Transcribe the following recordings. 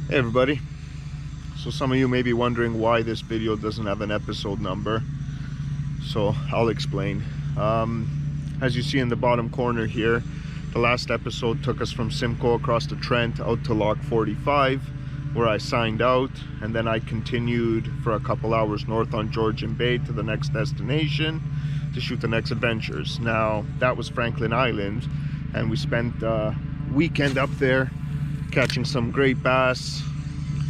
Hey everybody, so some of you may be wondering why this video doesn't have an episode number, so I'll explain. As you see in the bottom corner here, the last episode took us from Simcoe across the Trent out to Lock 45, where I signed out, and then I continued for a couple hours north on Georgian Bay to the next destination to shoot the next adventures. Now that was Franklin Island, and we spent a weekend up there catching some great bass,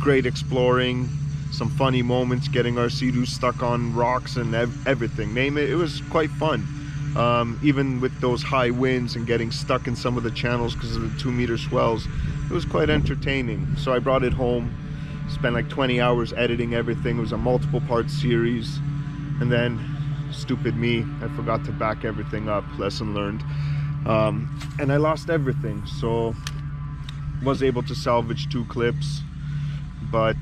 great exploring, some funny moments, getting our sea-doo stuck on rocks and everything, name it. It was quite fun, even with those high winds and getting stuck in some of the channels because of the 2-meter swells. It was quite entertaining. So I brought it home, spent like 20 hours editing everything. It was a multiple part series, and then stupid me, I forgot to back everything up. Lesson learned. And I lost everything, so was able to salvage 2 clips, but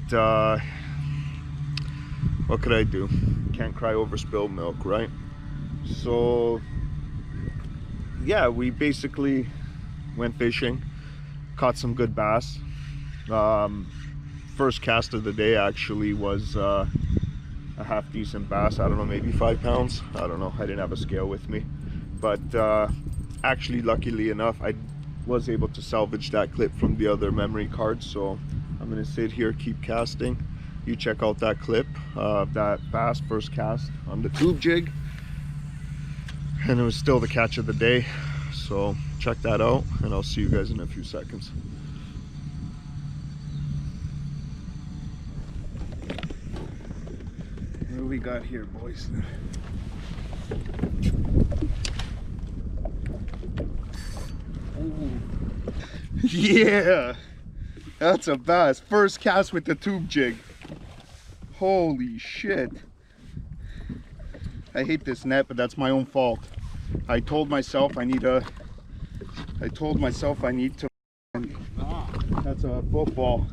what could I do? Can't cry over spilled milk, right? So yeah, we basically went fishing, caught some good bass. First cast of the day actually was a half decent bass. I don't know, maybe 5 pounds, I don't know, I didn't have a scale with me, but actually luckily enough I was able to salvage that clip from the other memory card. So I'm gonna sit here, keep casting. You check out that clip of that bass first cast on the tube jig, and it was still the catch of the day. So check that out, and I'll see you guys in a few seconds. What do we got here, boys? Ooh. Yeah, that's a bass. First cast with the tube jig. Holy shit. I hate this net, but that's my own fault. I told myself I need to that's a football.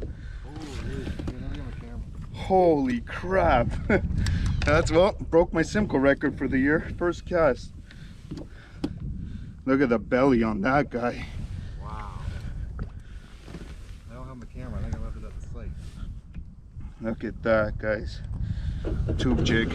Holy crap. That's, well, broke my Simcoe record for the year. First cast. Look at the belly on that guy. Wow. I don't have my camera. I think I left it at the slate. Look at that, guys. Tube jig.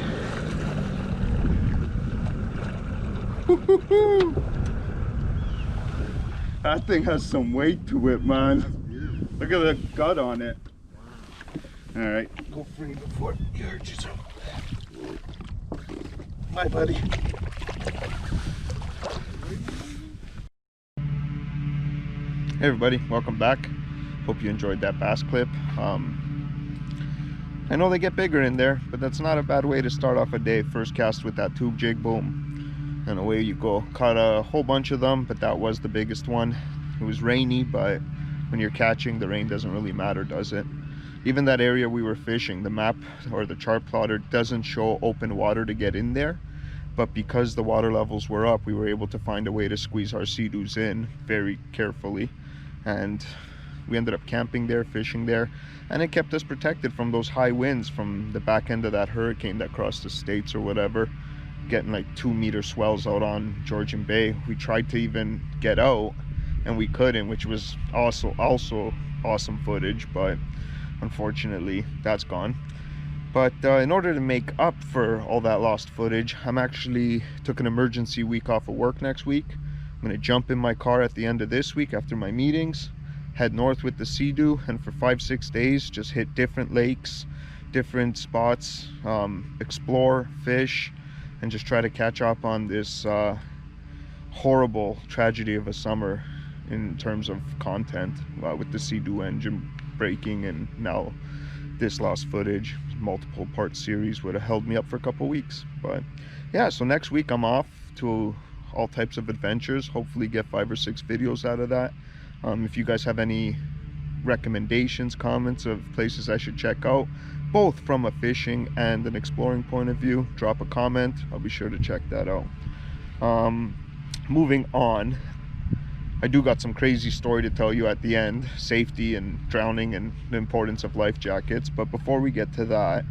That thing has some weight to it, man. Look at the gut on it. Wow. All right, go free before you hurt yourself. Bye, buddy. Hey everybody, welcome back. Hope you enjoyed that bass clip. I know they get bigger in there, but that's not a bad way to start off a day. First cast with that tube jig, boom, and away you go. Caught a whole bunch of them, but that was the biggest one. It was rainy, but when you're catching, the rain doesn't really matter, does it? Even that area we were fishing, the map or the chart plotter doesn't show open water to get in there, but because the water levels were up, we were able to find a way to squeeze our sea-doos in very carefully, and we ended up camping there, fishing there, and it kept us protected from those high winds from the back end of that hurricane that crossed the states or whatever, getting like 2-meter swells out on Georgian Bay. We tried to even get out and we couldn't, which was also awesome footage, but unfortunately that's gone. But in order to make up for all that lost footage, I'm actually took an emergency week off of work next week. I'm gonna jump in my car at the end of this week after my meetings, head north with the sea-doo, and for 5-6 days just hit different lakes, different spots, explore, fish, and just try to catch up on this horrible tragedy of a summer in terms of content, with the sea-doo engine breaking and now this lost footage. Multiple part series would have held me up for a couple weeks. But yeah, so next week I'm off to all types of adventures, hopefully get 5 or 6 videos out of that. If you guys have any recommendations, comments of places I should check out, both from a fishing and an exploring point of view, drop a comment. I'll be sure to check that out. Moving on, I do got some crazy story to tell you at the end, safety and drowning and the importance of life jackets. But before we get to that,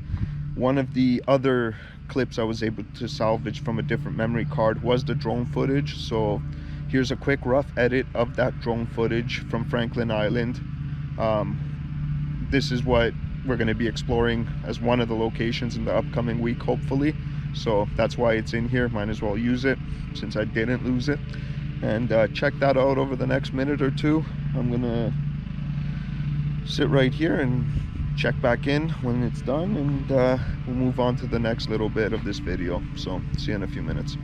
one of the other clips I was able to salvage from a different memory card was the drone footage. So here's a quick rough edit of that drone footage from Franklin Island. this is what we're going to be exploring as one of the locations in the upcoming week, hopefully. So that's why it's in here. Might as well use it since I didn't lose it. And check that out over the next minute or two. I'm gonna sit right here and check back in when it's done, and we'll move on to the next little bit of this video. So see you in a few minutes.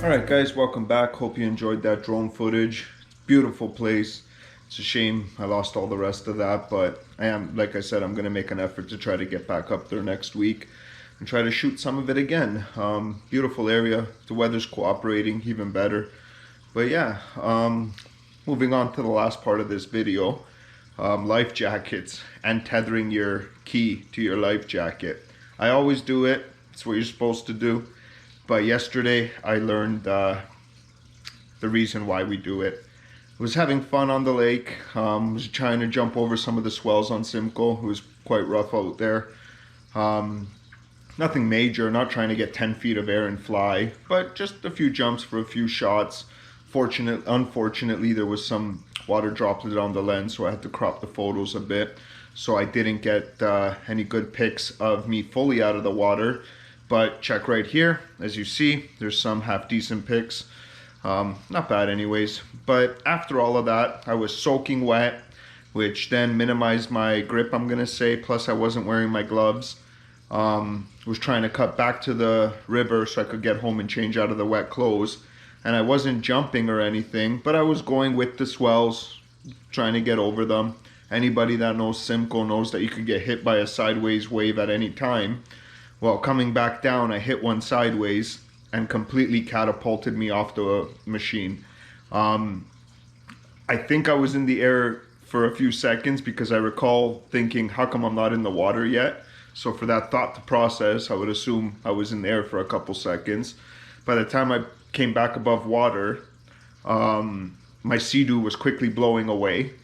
Alright guys, welcome back. Hope you enjoyed that drone footage. Beautiful place. It's a shame I lost all the rest of that, but like I said, I'm going to make an effort to try to get back up there next week and try to shoot some of it again. Beautiful area. The weather's cooperating even better. But yeah, moving on to the last part of this video, life jackets and tethering your key to your life jacket. I always do it. It's what you're supposed to do. But yesterday I learned the reason why we do it. I was having fun on the lake. Was trying to jump over some of the swells on Simcoe. It was quite rough out there. Nothing major, not trying to get 10 feet of air and fly, but just a few jumps for a few shots. Unfortunately, there was some water droplet on the lens, so I had to crop the photos a bit. So I didn't get any good pics of me fully out of the water. But check right here, as you see, there's some half decent pics. Not bad anyways. But after all of that, I was soaking wet, which then minimized my grip, I'm gonna say. Plus I wasn't wearing my gloves. Was trying to cut back to the river so I could get home and change out of the wet clothes. And I wasn't jumping or anything, but I was going with the swells, trying to get over them. Anybody that knows Simcoe knows that you could get hit by a sideways wave at any time. Well, coming back down, I hit one sideways and completely catapulted me off the machine. I think I was in the air for a few seconds because I recall thinking, how come I'm not in the water yet? So for that thought to process, I would assume I was in the air for a couple seconds. By the time I came back above water, my seadoo was quickly blowing away.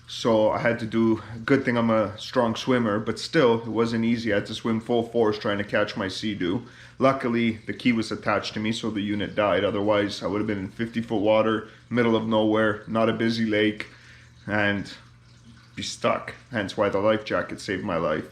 So I had to do, good thing I'm a strong swimmer, but still it wasn't easy. I had to swim full force trying to catch my seadoo. Luckily the key was attached to me, so the unit died. Otherwise I would have been in 50-foot water, middle of nowhere, not a busy lake, and be stuck. Hence why the life jacket saved my life,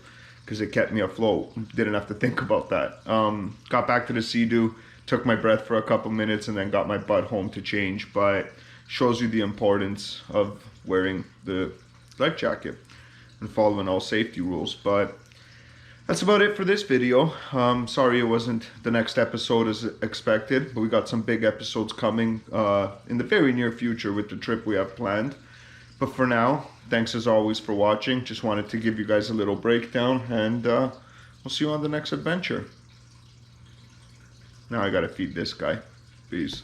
because it kept me afloat. Didn't have to think about that. Got back to the seadoo, took my breath for a couple minutes, and then got my butt home to change. But shows you the importance of wearing the life jacket and following all safety rules. But that's about it for this video. Sorry it wasn't the next episode as expected, but we got some big episodes coming in the very near future with the trip we have planned. But for now, thanks as always for watching. Just wanted to give you guys a little breakdown, and we'll see you on the next adventure. Now I gotta feed this guy. Peace.